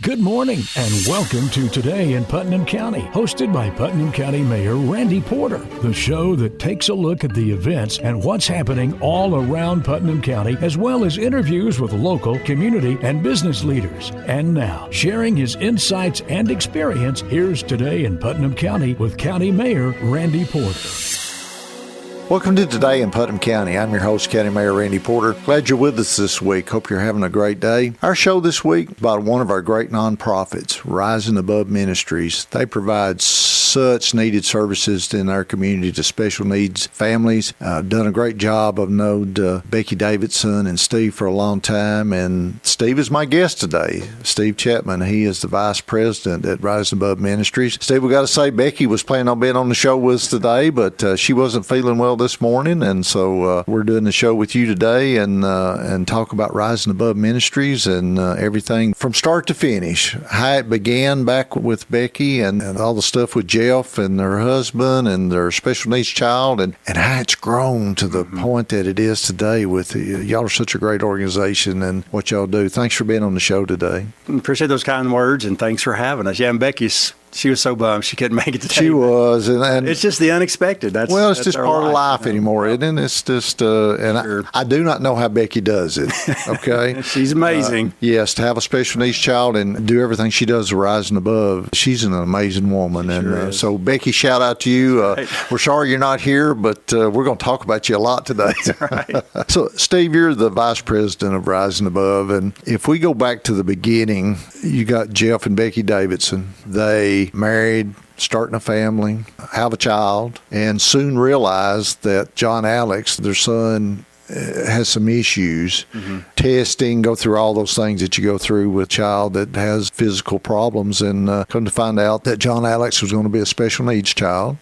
Good morning and welcome to Today in Putnam County, hosted by Putnam County Mayor Randy Porter, the show that takes a look at the events and what's happening all around Putnam County, as well as interviews with local, community, and business leaders. And now, sharing his insights and experience, here's Today in Putnam County with County Mayor Randy Porter. Welcome to Today in Putnam County. I'm your host, County Mayor Randy Porter. Glad you're with us this week. Hope you're having a great day. Our show this week is about one of our great nonprofits, Rising Above Ministries. They provide such needed services in our community to special needs families. Done a great job. I've known Becky Davidson and Steve for a long time, and Steve is my guest today. Steve Chatman. He is the Vice President at Rising Above Ministries. Steve, we got to say Becky was planning on being on the show with us today, but she wasn't feeling well this morning, and so we're doing the show with you today and talk about Rising Above Ministries and everything from start to finish. How it began back with Becky and all the stuff with Jeff and her husband and their special needs child, and how it's grown to the point that it is today with y'all are such a great organization and what y'all do. Thanks for being on the show today. Appreciate those kind words, and thanks for having us. Yeah, and she was so bummed she couldn't make it today. She was, and it's just the unexpected. That's just part of life anymore, isn't it? It's just, and sure. I do not know how Becky does it. Okay, she's amazing. Yes, to have a special needs child and do everything she does, Rising Above. She's an amazing woman, and so Becky, shout out to you. Right. We're sorry you're not here, but we're going to talk about you a lot today. That's right. So, Steve, you're the Vice President of Rising Above, and if we go back to the beginning, you got Jeff and Becky Davidson. They married, starting a family, have a child, and soon realized that John Alex, their son, has some issues. Testing, go through all those things that you go through with a child that has physical problems, and come to find out that John Alex was going to be a special needs child,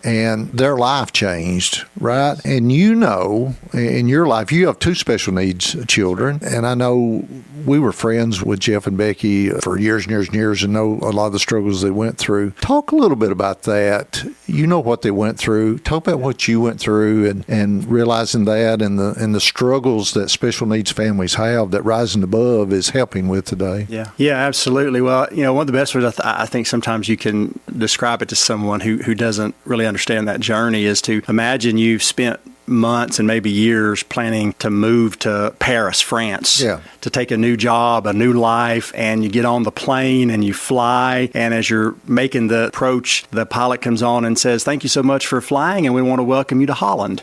and their life changed, right? And you know, in your life, you have two special needs children, and I know we were friends with Jeff and Becky for years and years and years and know a lot of the struggles they went through. Talk a little bit about that. You know what they went through. Talk about what you went through and realizing that and the struggles that special needs families have that Rising Above is helping with today. Yeah, absolutely. Well, one of the best ways I think sometimes you can describe it to someone who doesn't really understand that journey is to imagine you've spent months and maybe years planning to move to Paris, France, to take a new job, a new life, and you get on the plane and you fly, and as you're making the approach, the pilot comes on and says, "Thank you so much for flying, and we want to welcome you to Holland."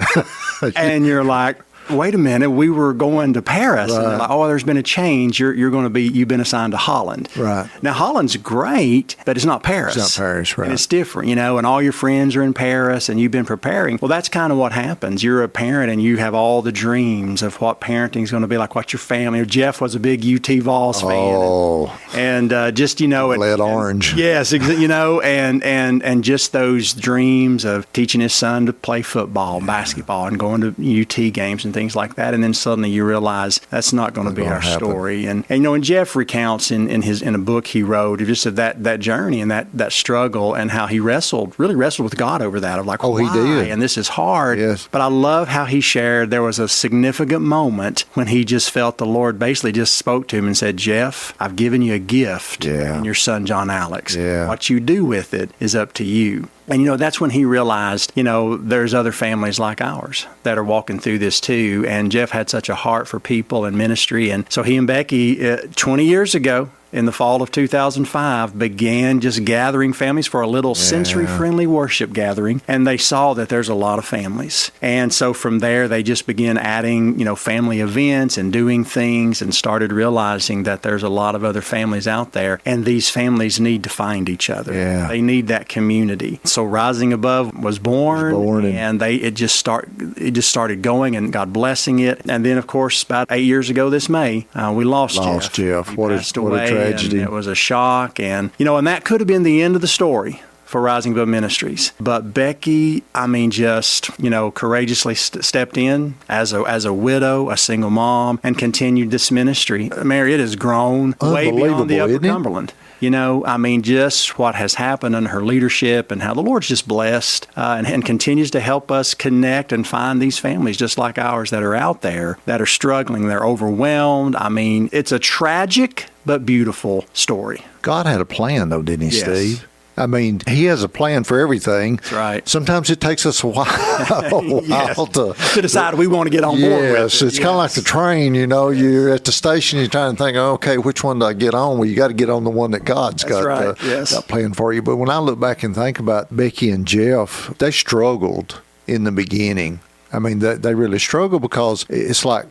And you're like, wait a minute, we were going to Paris. Right. And they're like, oh, there's been a change. You've been assigned to Holland. Right. Now, Holland's great, but it's not Paris. It's not Paris, right. And it's different, and all your friends are in Paris and you've been preparing. Well, that's kind of what happens. You're a parent and you have all the dreams of what parenting is going to be like, what your family. Jeff was a big UT Vols fan. Oh. And just, Lead orange. Yes, and just those dreams of teaching his son to play football, basketball, and going to UT games and things like that, and then suddenly you realize that's not going to be our story. And Jeff recounts in a book he wrote just of that journey and that struggle and how he really wrestled with God over that of like, why? He did. And this is hard. Yes. But I love how he shared there was a significant moment when he just felt the Lord basically just spoke to him and said, "Jeff, I've given you a gift in your son John Alex. What you do with it is up to you." And, that's when he realized, there's other families like ours that are walking through this too. And Jeff had such a heart for people and ministry. And so he and Becky, 20 years ago, in the fall of 2005, began just gathering families for a little sensory-friendly worship gathering, and they saw that there's a lot of families. And so from there, they just began adding, family events and doing things and started realizing that there's a lot of other families out there, and these families need to find each other. Yeah. They need that community. So Rising Above was born and it just started going, and God blessing it. And then, of course, about 8 years ago this May, we lost Jeff. What a tragedy. And it was a shock. And that could have been the end of the story for Rising Above Ministries. But Becky, just, courageously stepped in as a widow, a single mom, and continued this ministry. Mary, it has grown way beyond the Upper Cumberland. Just what has happened under her leadership and how the Lord's just blessed and continues to help us connect and find these families just like ours that are out there that are struggling. They're overwhelmed. It's a tragic but beautiful story. God had a plan, though, didn't he, Yes. Steve? He has a plan for everything. That's right. Sometimes it takes us a while, Yes. to decide we want to get on board with it. Yes, it's kind of like the train, you're at the station, you're trying to think, okay, which one do I get on? Well, you got to get on the one that God's got planned for you. But when I look back and think about Becky and Jeff, they struggled in the beginning. They really struggled because it's like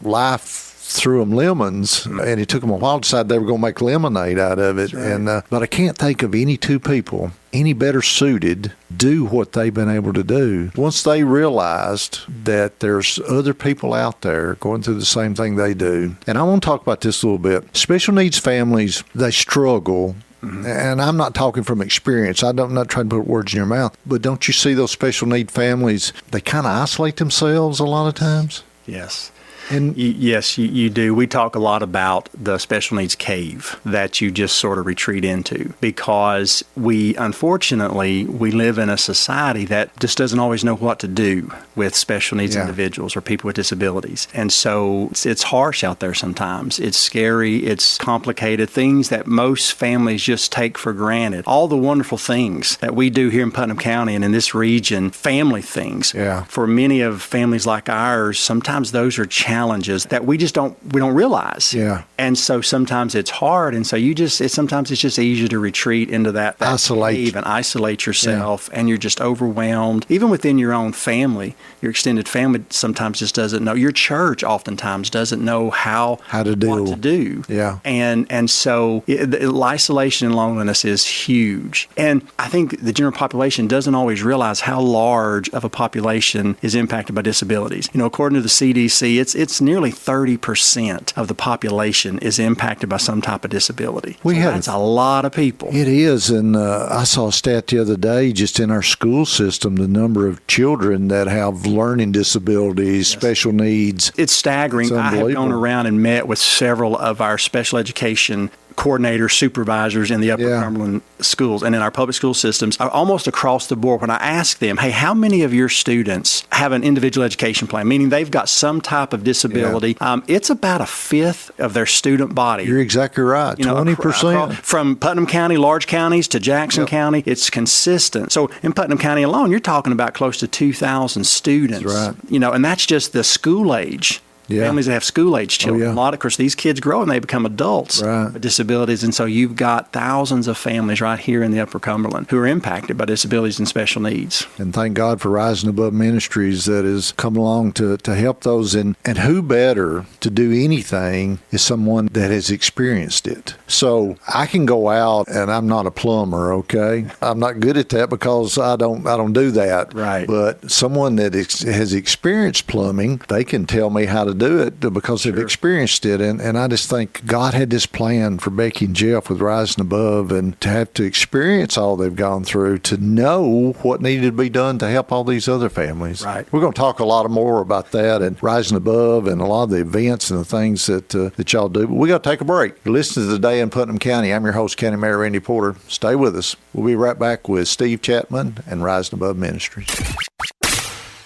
life threw them lemons, and it took them a while to decide they were going to make lemonade out of it. Right. But I can't think of any two people any better suited do what they've been able to do. Once they realized that there's other people out there going through the same thing they do. And I want to talk about this a little bit. Special needs families, they struggle. Mm-hmm. And I'm not talking from experience. I'm not trying to put words in your mouth. But don't you see those special need families, they kind of isolate themselves a lot of times? Yes. And yes, you do. We talk a lot about the special needs cave that you just sort of retreat into because unfortunately, we live in a society that just doesn't always know what to do with special needs individuals or people with disabilities. And so it's harsh out there sometimes. It's scary. It's complicated. Things that most families just take for granted. All the wonderful things that we do here in Putnam County and in this region, family things. Yeah. For many of families like ours, sometimes those are challenges that we don't realize. Yeah. And so sometimes it's hard. And so sometimes it's just easier to retreat into that cave and isolate yourself. Yeah. And you're just overwhelmed. Even within your own family, your extended family sometimes just doesn't know. Your church oftentimes doesn't know how to do. What to do. Yeah. And so the isolation and loneliness is huge. And I think the general population doesn't always realize how large of a population is impacted by disabilities. According to the CDC, it's nearly 30% of the population is impacted by some type of disability. That's a lot of people. It is. And I saw a stat the other day just in our school system, the number of children that have learning disabilities, special needs. It's staggering. I have gone around and met with several of our special education coordinators, supervisors in the Upper Cumberland schools and in our public school systems, almost across the board. When I ask them, hey, how many of your students have an individual education plan, meaning they've got some type of disability, it's about a fifth of their student body. You're exactly right, 20%. From Putnam County, large counties, to Jackson County, it's consistent. So in Putnam County alone, you're talking about close to 2,000 students. That's right. And that's just the school age. Families that have school-age children. A lot of course, these kids grow and they become adults with disabilities. And so you've got thousands of families right here in the Upper Cumberland who are impacted by disabilities and special needs. And thank God for Rising Above Ministries that has come along to help those. And who better to do anything is someone that has experienced it. So I can go out, and I'm not a plumber, okay? I'm not good at that because I don't do that. Right. But someone that has experienced plumbing, they can tell me how to do it because they've experienced it. And I just think God had this plan for Becky and Jeff with Rising Above, and to have to experience all they've gone through, to know what needed to be done to help all these other families. Right. We're going to talk a lot more about that and Rising Above and a lot of the events and the things that y'all do. But we got to take a break. You're listening to Today in Putnam County. I'm your host, County Mayor Randy Porter. Stay with us. We'll be right back with Steve Chatman and Rising Above Ministries.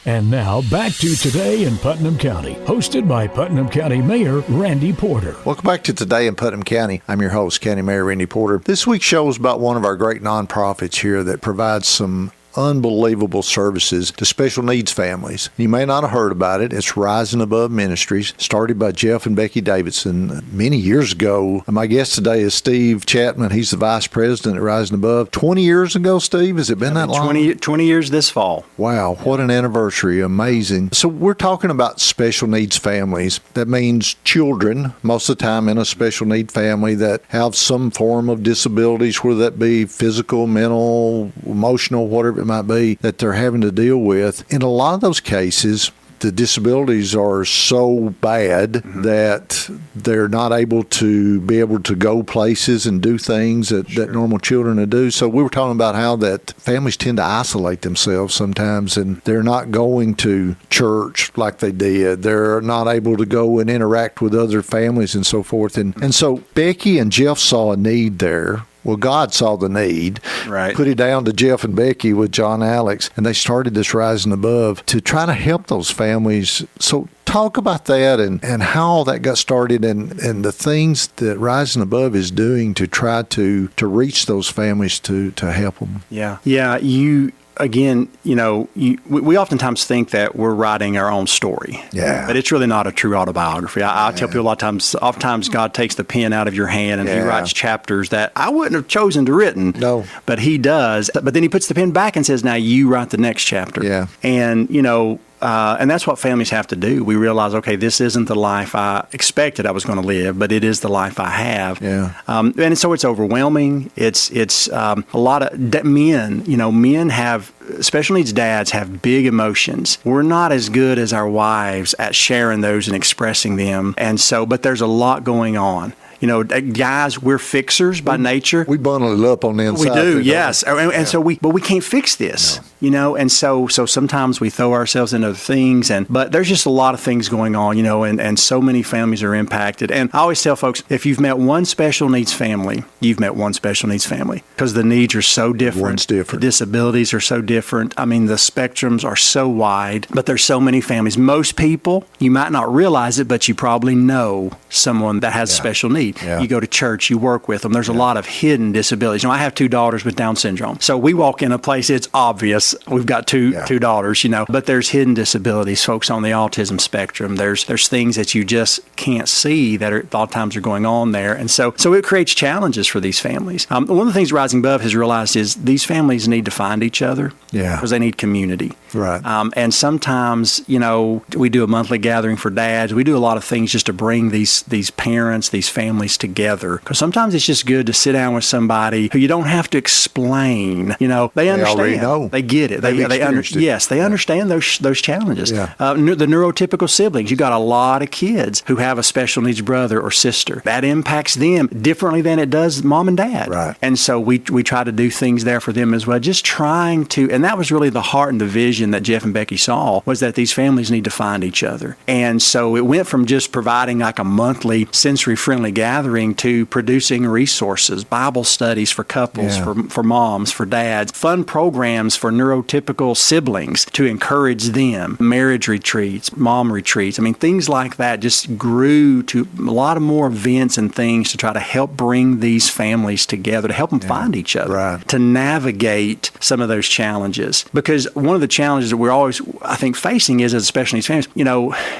And now, back to Today in Putnam County, hosted by Putnam County Mayor Randy Porter. Welcome back to Today in Putnam County. I'm your host, County Mayor Randy Porter. This week's show is about one of our great nonprofits here that provides some unbelievable services to special needs families. You may not have heard about it. It's Rising Above Ministries, started by Jeff and Becky Davidson many years ago. My guest today is Steve Chatman. He's the vice president at Rising Above. 20 years ago, Steve? Has it been that long? 20 years this fall. Wow, what an anniversary. Amazing. So we're talking about special needs families. That means children, most of the time in a special need family, that have some form of disabilities, whether that be physical, mental, emotional, whatever it might be, that they're having to deal with. In a lot of those cases, the disabilities are so bad that they're not able to go places and do things that normal children would do. So we were talking about how that families tend to isolate themselves sometimes, and they're not going to church like they did. They're not able to go and interact with other families and so forth. And so Becky and Jeff saw a need there. Well, God saw the need, put it down to Jeff and Becky with John Alex, and they started this Rising Above to try to help those families. So talk about that and how that got started and the things that Rising Above is doing to try to reach those families to help them. Yeah. Again, we oftentimes think that we're writing our own story. Yeah. But it's really not a true autobiography. I tell people a lot of times, oftentimes God takes the pen out of your hand and He writes chapters that I wouldn't have chosen to written. No. But He does. But then He puts the pen back and says, now you write the next chapter. Yeah. And, and that's what families have to do. We realize, okay, this isn't the life I expected I was going to live, but it is the life I have. Yeah. And so it's overwhelming. It's a lot of men. Men have, special needs dads have big emotions. We're not as good as our wives at sharing those and expressing them. And so, but there's a lot going on. Guys, we're fixers by nature. We bundle it up on the inside. We do, yes. And so but we can't fix this, and so sometimes we throw ourselves into things, but there's just a lot of things going on, and so many families are impacted. And I always tell folks, if you've met one special needs family, you've met one special needs family, because the needs are so different. One's different. The disabilities are so different. I mean, the spectrums are so wide, but there's so many families. Most people, you might not realize it, but you probably know someone that has special needs. Yeah. You go to church, you work with them. There's a lot of hidden disabilities. I have 2 daughters with Down syndrome. So we walk in a place, it's obvious we've got two daughters, but there's hidden disabilities, folks on the autism spectrum. There's things that you just can't see that a lot of times are going on there. And so it creates challenges for these families. One of the things Rising Above has realized is these families need to find each other because they need community. Right. And sometimes, we do a monthly gathering for dads. We do a lot of things just to bring these parents, these families together. Because sometimes it's just good to sit down with somebody who you don't have to explain. They understand. They already know. They get it. They understand those challenges. Yeah. The neurotypical siblings. You got a lot of kids who have a special needs brother or sister. That impacts them differently than it does mom and dad. Right. And so we try to do things there for them as well. Just trying to, and that was really the heart and the vision that Jeff and Becky saw, was that these families need to find each other. And so it went from just providing like a monthly sensory-friendly gathering to producing resources, Bible studies for couples, for moms, for dads, fun programs for neurotypical siblings to encourage them, marriage retreats, mom retreats. Things like that just grew to a lot of more events and things to try to help bring these families together, to help them find each other, to navigate some of those challenges. Because one of the challenges that we're always, I think, facing is, as special needs families,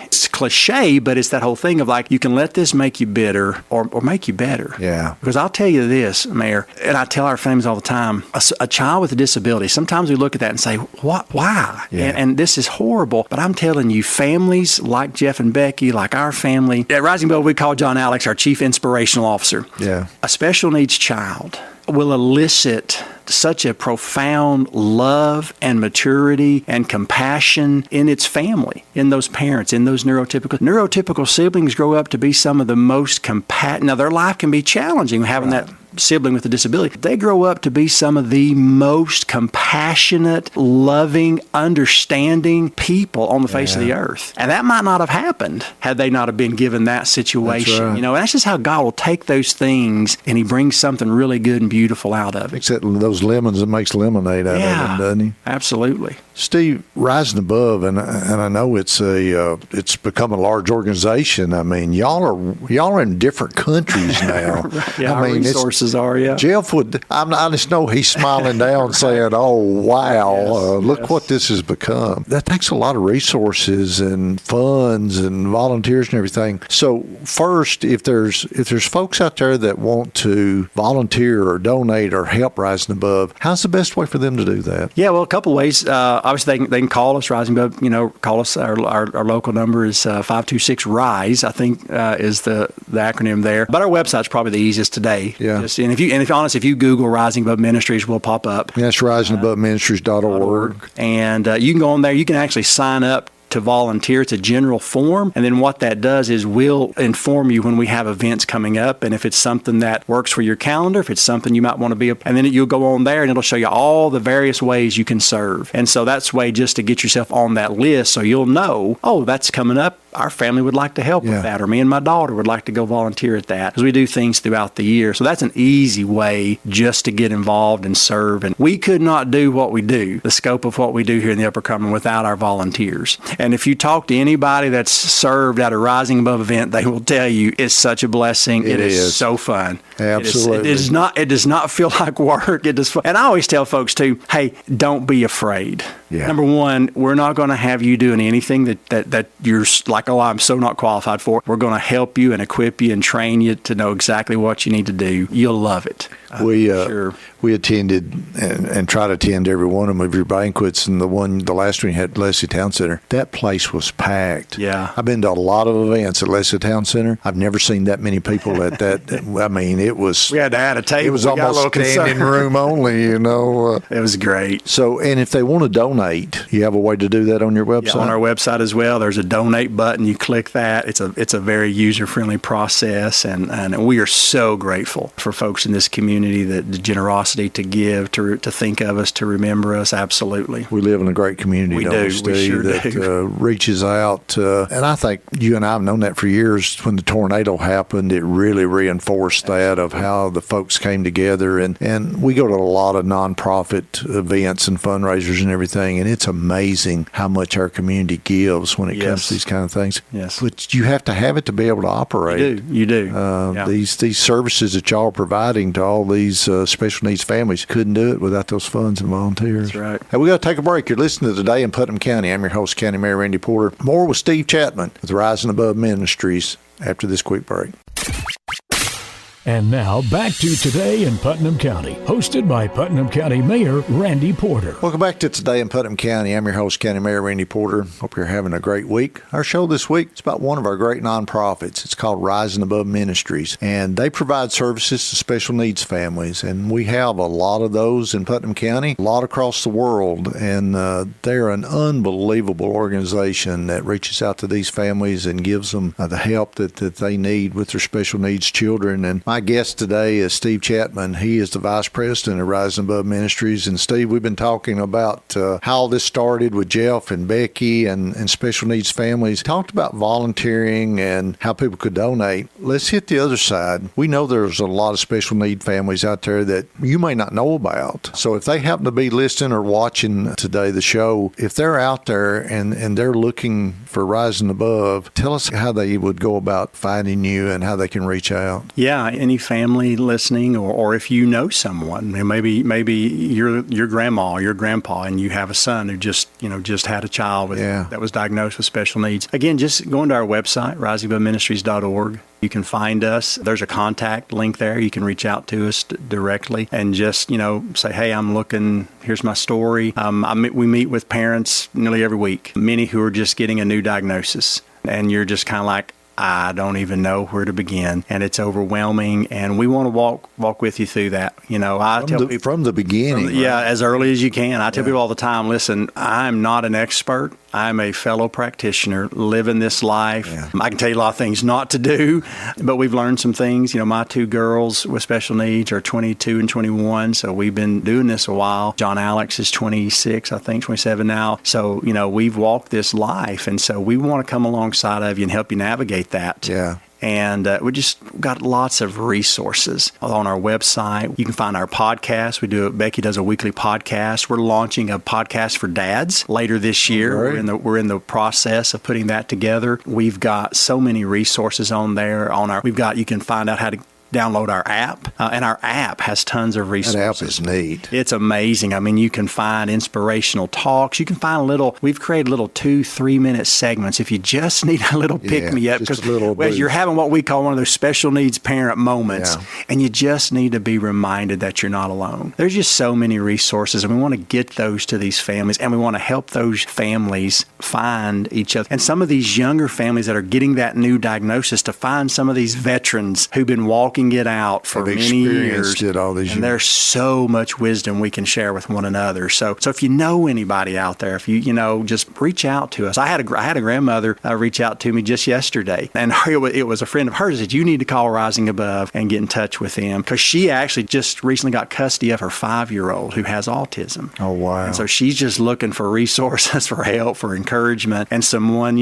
it's cliche, but it's that whole thing of like, you can let this make you bitter or make you better. Yeah. Because I'll tell you this, Mayor, and I tell our families all the time, a child with a disability, sometimes we look at that and say, what? Why? Yeah. And this is horrible. But I'm telling you, families like Jeff and Becky, like our family, at Rising Above, we call John Alex our chief inspirational officer. Yeah. A special needs child will elicit such a profound love and maturity and compassion in its family, in those parents, in those neurotypical siblings grow up to be some of the most now their life can be challenging having that sibling with a disability. They grow up to be some of the most compassionate, loving, understanding people on the face of the earth. And that might not have happened had they not have been given that situation. That's right. That's just how God will take those things and He brings something really good and beautiful out of it. Except those lemons, it makes lemonade out of them, doesn't He? Absolutely. Steve, Rising Above, and I know it's become a large organization. Y'all are in different countries now. Our resources are. Jeff I just know he's smiling down, saying, "Oh wow, look what this has become." That takes a lot of resources and funds and volunteers and everything. So first, if there's folks out there that want to volunteer or donate or help Rising Above, how's the best way for them to do that? Yeah, well, a couple ways. Obviously, they can call us, Rising Above, call us. Our local number is 526-RISE, I think is the acronym there. But our website's probably the easiest today. Yeah. And if you're honest, if you Google Rising Above Ministries, we'll pop up. That's risingaboveministries.org. And you can go on there. You can actually sign up to volunteer. It's a general form. And then what that does is we'll inform you when we have events coming up. And if it's something that works for your calendar, if it's something you might want to be, and then you'll go on there and it'll show you all the various ways you can serve. And so that's way just to get yourself on that list so you'll know, oh, that's coming up. Our family would like to help with that, or me and my daughter would like to go volunteer at that, because we do things throughout the year. So that's an easy way just to get involved and serve. And we could not do what we do, the scope of what we do here in the Upper Cumberland, without our volunteers. And if you talk to anybody that's served at a Rising Above event, they will tell you it's such a blessing. It is so fun. Absolutely. It does not feel like work. It does. And I always tell folks too, hey, don't be afraid. Yeah. Number one, we're not going to have you doing anything that you're like, oh, I'm so not qualified for. We're going to help you and equip you and train you to know exactly what you need to do. You'll love it. We attended and try to attend every one of your banquets, and the last one you had at Leslie Town Center, that place was packed. Yeah. I've been to a lot of events at Leslie Town Center. I've never seen that many people at that. I mean, it was. We had to add a table. It was almost standing room only, It was great. So, and if they want to donate, you have a way to do that on your website? Yeah, on our website as well. There's a donate button. You click that. It's a very user-friendly process, and we are so grateful for folks in this community, that the generosity to give, to think of us, to remember us. Absolutely. We live in a great community, don't we, Steve, we sure that reaches out. And I think you and I have known that for years. When the tornado happened, it really reinforced that of how the folks came together. And we go to a lot of nonprofit events and fundraisers and everything, and it's amazing how much our community gives when it comes to these kind of things. Yes. But you have to have it to be able to operate. You do. These services that y'all are providing to all these special needs families, couldn't do it without those funds and volunteers. That's right. Hey, we got to take a break. You're listening to Today in Putnam County. I'm your host, County Mayor Randy Porter. More with Steve Chatman with Rising Above Ministries after this quick break. And now, back to Today in Putnam County, hosted by Putnam County Mayor Randy Porter. Welcome back to Today in Putnam County. I'm your host, County Mayor Randy Porter. Hope you're having a great week. Our show this week is about one of our great nonprofits. It's called Rising Above Ministries, and they provide services to special needs families, and we have a lot of those in Putnam County, a lot across the world, and they're an unbelievable organization that reaches out to these families and gives them the help that they need with their special needs children. And my guest today is Steve Chatman. He is the Vice President of Rising Above Ministries. And Steve, we've been talking about how all this started with Jeff and Becky and special needs families. Talked about volunteering and how people could donate. Let's hit the other side. We know there's a lot of special need families out there that you may not know about. So if they happen to be listening or watching today the show, if they're out there and they're looking for Rising Above, tell us how they would go about finding you and how they can reach out. Yeah, any family listening, or if you know someone, maybe your grandma or your grandpa, and you have a son who just had a child that was diagnosed with special needs. Again, just go into our website, risingaboveministries.org. You can find us. There's a contact link there. You can reach out to us directly and just, say, hey, I'm looking, here's my story. We meet with parents nearly every week, many who are just getting a new diagnosis. And you're just kind of like, I don't even know where to begin, and it's overwhelming, and we want to walk with you through that. I tell people from the beginning. Yeah, as early as you can. I tell people all the time, listen, I'm not an expert. I'm a fellow practitioner living this life. Yeah. I can tell you a lot of things not to do, but we've learned some things. My two girls with special needs are 22 and 21, so we've been doing this a while. John Alex is 26, I think, 27 now. So, we've walked this life, and so we want to come alongside of you and help you navigate that. Yeah. And we just got lots of resources on our website. You can find our podcast. Becky does a weekly podcast. We're launching a podcast for dads later this year. Right. We're in the process of putting that together. We've got so many resources on there. You can find out how to download our app, and our app has tons of resources. That app is neat. It's amazing. I mean, you can find inspirational talks. You can find we've created little 2-3 minute segments if you just need a little pick-me-up, because you're having what we call one of those special needs parent moments, and you just need to be reminded that you're not alone. There's just so many resources, and we want to get those to these families, and we want to help those families find each other. And some of these younger families that are getting that new diagnosis, to find some of these veterans who've been walking walking it out for many years. And there's so much wisdom we can share with one another. So if you know anybody out there, if you know, just reach out to us. I had a grandmother reach out to me just yesterday, and it was a friend of hers that said, you need to call Rising Above and get in touch with them, because she actually just recently got custody of her 5-year-old who has autism. Oh, wow. And so she's just looking for resources, for help, for encouragement, and someone,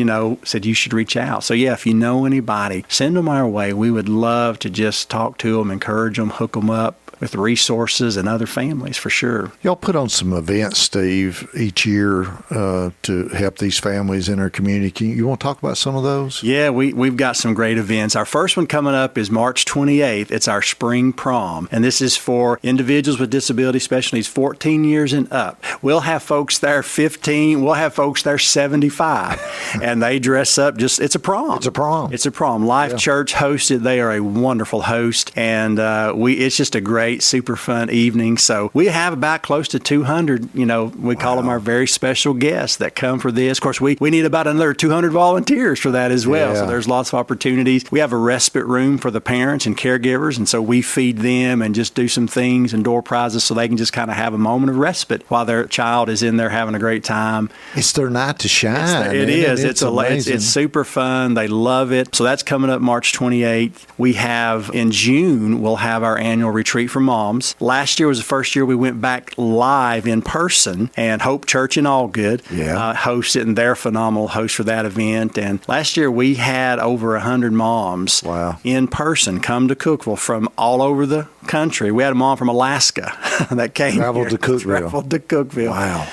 said you should reach out. So yeah, if you know anybody, send them our way. We would love to just talk to them, encourage them, hook them up with resources and other families, for sure. Y'all put on some events, Steve, each year to help these families in our community. You want to talk about some of those? Yeah, we've got some great events. Our first one coming up is March 28th. It's our spring prom, and this is for individuals with disability special needs 14 years and up. We'll have folks there 15. We'll have folks there 75, and they dress up it's a prom. It's a prom. It's a prom. Life Church hosted. They are a wonderful host, and it's just a great, super fun evening. So we have about close to 200, we call them our very special guests that come for this. Of course, we need about another 200 volunteers for that as well. Yeah. So there's lots of opportunities. We have a respite room for the parents and caregivers, and so we feed them and just do some things and door prizes so they can just kind of have a moment of respite while their child is in there having a great time. It's their night to shine. It is. It's super fun. They love it. So that's coming up March 28th. We have in June, we'll have our annual retreat for moms. Last year was the first year we went back live in person, and Hope Church in Allgood hosted, and they're phenomenal hosts for that event. And last year we had over 100 moms in person come to Cookeville from all over the country. We had a mom from Alaska that came traveled to Cookeville. Wow.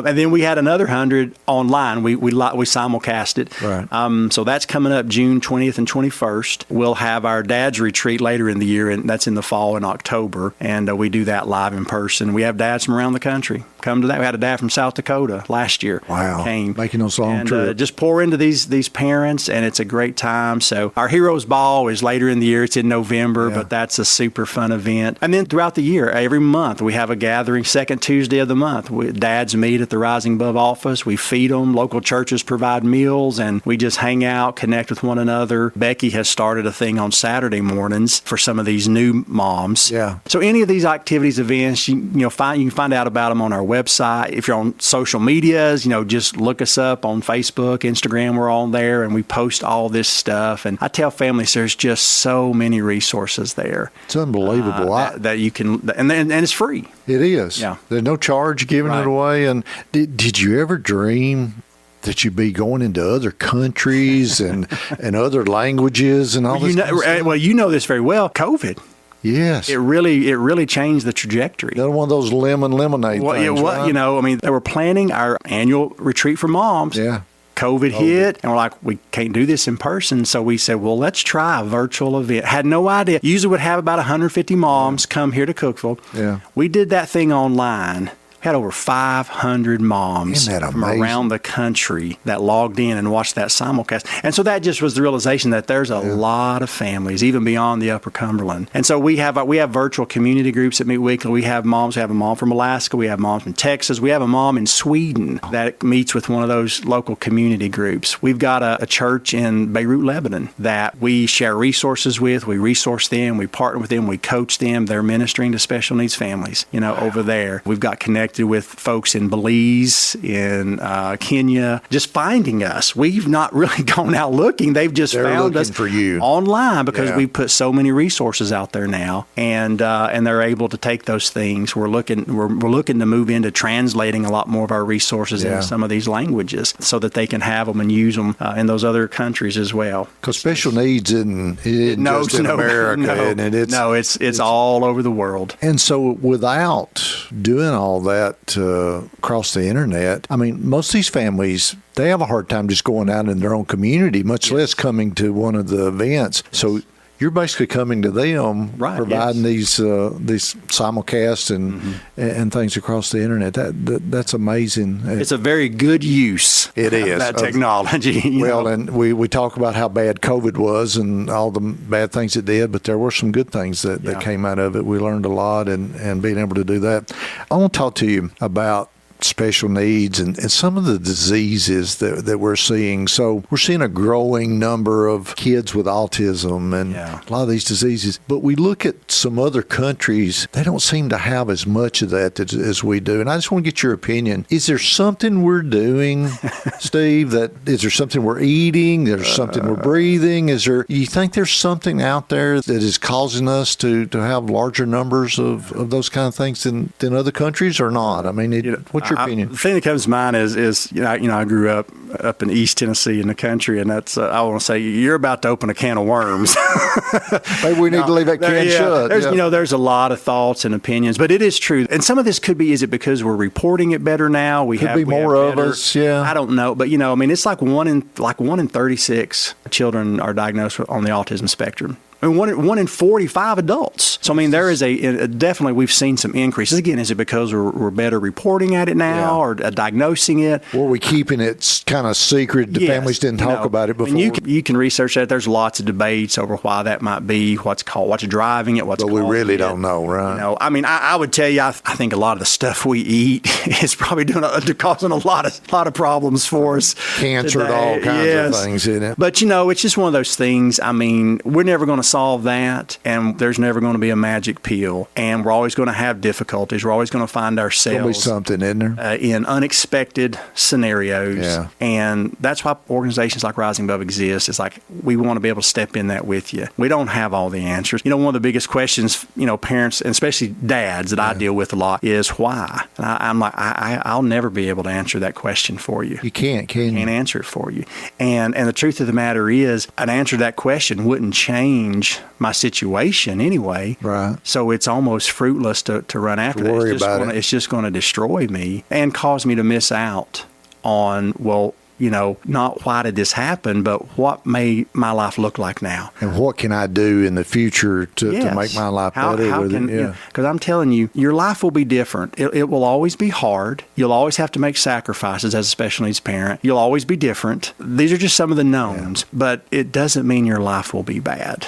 And then we had another 100 online. We simulcast it. Right. So that's coming up June 20th and 21st. We'll have our dad's retreat later in the year, and that's in the fall in October. And we do that live in person. We have dads from around the country come to that. We had a dad from South Dakota last year. Wow. Came. Making those long trips. Just pour into these parents, and it's a great time. So our Heroes Ball is later in the year. It's in November, but that's a super fun event. And then throughout the year, every month, we have a gathering, second Tuesday of the month. Dads meet at the Rising Above office. We feed them. Local churches provide meals, and we just hang out, connect with one another. Becky has started a thing on Saturday mornings for some of these new moms. Yeah. So any of these activities, events, you can find out about them on our website. If you're on social medias, just look us up on Facebook, Instagram. We're all there, and we post all this stuff. And I tell families there's just so many resources there. It's unbelievable. That you can, and it's free. It is. Yeah. There's no charge giving it away. And did you ever dream that you'd be going into other countries and other languages and all this? Well, you know this very well. COVID. Yes. It really changed the trajectory. Another one of those lemonade things, right? They were planning our annual retreat for moms. Yeah. COVID hit, and we're like, we can't do this in person. So we said, well, let's try a virtual event. Had no idea. Usually would have about 150 moms come here to Cookeville. Yeah. We did that thing online. We had over 500 moms from around the country that logged in and watched that simulcast. And so that just was the realization that there's a lot of families, even beyond the Upper Cumberland. And so we have virtual community groups that meet weekly. We have moms. We have a mom from Alaska. We have moms from Texas. We have a mom in Sweden that meets with one of those local community groups. We've got a church in Beirut, Lebanon that we share resources with. We resource them. We partner with them. We coach them. They're ministering to special needs families, over there. We've got connected with folks in Belize, in Kenya, just finding us. We've not really gone out looking. They've just found us for you online because we put so many resources out there now, and they're able to take those things. We're looking to move into translating a lot more of our resources into some of these languages so that they can have them and use them in those other countries as well. Because special needs isn't just in America. It's all over the world. And so without doing all that across the internet, I mean, most of these families, they have a hard time just going out in their own community, much less coming to one of the events. So you're basically coming to them, providing these simulcasts and things across the internet. That's amazing. It's a very good use. It is that technology. And we talk about how bad COVID was and all the bad things it did, but there were some good things that came out of it. We learned a lot, and being able to do that. I want to talk to you about special needs and some of the diseases that we're seeing. So we're seeing a growing number of kids with autism and a lot of these diseases. But we look at some other countries, they don't seem to have as much of that as we do. And I just want to get your opinion. Is there something we're doing, Steve, is there something we're eating? Is there something we're breathing? You think there's something out there that is causing us to have larger numbers of those kind of things than other countries or not? I mean, what's your opinion? The thing that comes to mind is I grew up in East Tennessee in the country, and that's I want to say you're about to open a can of worms. Maybe we need to leave that can shut. There's a lot of thoughts and opinions, but it is true. And some of this could be, is it because we're reporting it better now? Could be more of us. Yeah, I don't know, but it's like one in 36 children are diagnosed on the autism spectrum. I mean, one in 45 adults. So, I mean, there is definitely we've seen some increases. Again, is it because we're better reporting at it now or diagnosing it? Or we keeping it kind of secret? The families didn't talk about it before. And you can research that. There's lots of debates over why that might be, what's driving it, But we really don't know, right? I mean, I would tell you, I think a lot of the stuff we eat is probably causing a lot of problems for us. Cancer today. and all kinds of things in it. But, it's just one of those things. I mean, we're never going to solve that, and there's never going to be a magic pill, and we're always going to have difficulties. We're always going to find ourselves There'll be something in there in unexpected scenarios, and that's why organizations like Rising Above exist. It's like we want to be able to step in that with you. We don't have all the answers. One of the biggest questions, parents and especially dads that I deal with a lot is why. And I'm like, I'll never be able to answer that question for you. You can't, can you? Can't answer it for you. And the truth of the matter is, an answer to that question wouldn't change my situation anyway. Right. So it's almost fruitless to run after that. It's just going to destroy me and cause me to miss out on, not why did this happen, but what may my life look like now? And what can I do in the future to make my life better? Because I'm telling you, your life will be different. It will always be hard. You'll always have to make sacrifices as a special needs parent. You'll always be different. These are just some of the knowns, but it doesn't mean your life will be bad.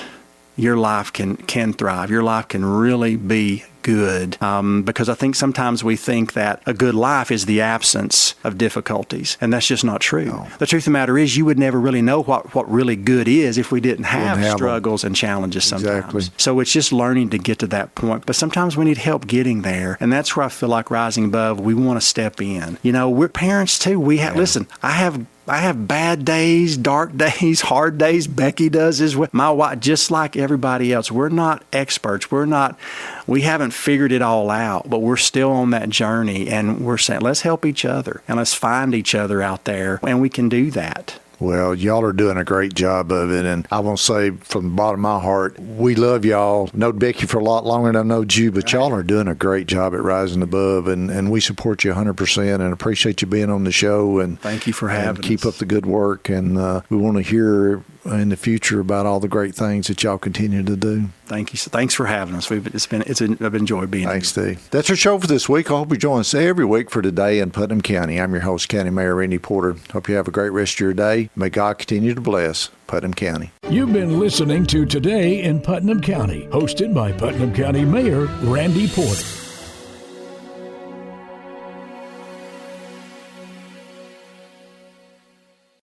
Your life can thrive. Your life can really be good, because I think sometimes we think that a good life is the absence of difficulties, and that's just not true. No. The truth of the matter is, you would never really know what really good is if we didn't have struggles and challenges sometimes. Exactly. So it's just learning to get to that point, but sometimes we need help getting there, and that's where I feel like Rising Above, we want to step in. We're parents too. Listen, I have bad days, dark days, hard days. Becky does as well. My wife, just like everybody else, we're not experts. We haven't figured it all out, but we're still on that journey, and we're saying, let's help each other and let's find each other out there, and we can do that. Well, y'all are doing a great job of it, and I want to say from the bottom of my heart, we love y'all. Known Becky for a lot longer than I know you, but y'all are doing a great job at Rising Above, and we support you 100% and appreciate you being on the show. And thank you for having us. Keep up the good work, and we want to hear in the future about all the great things that y'all continue to do. Thank you. Thanks for having us. I've enjoyed being here. Thanks, Steve. That's our show for this week. I hope you join us every week for Today in Putnam County. I'm your host, County Mayor Randy Porter. Hope you have a great rest of your day. May God continue to bless Putnam County. You've been listening to Today in Putnam County, hosted by Putnam County Mayor Randy Porter.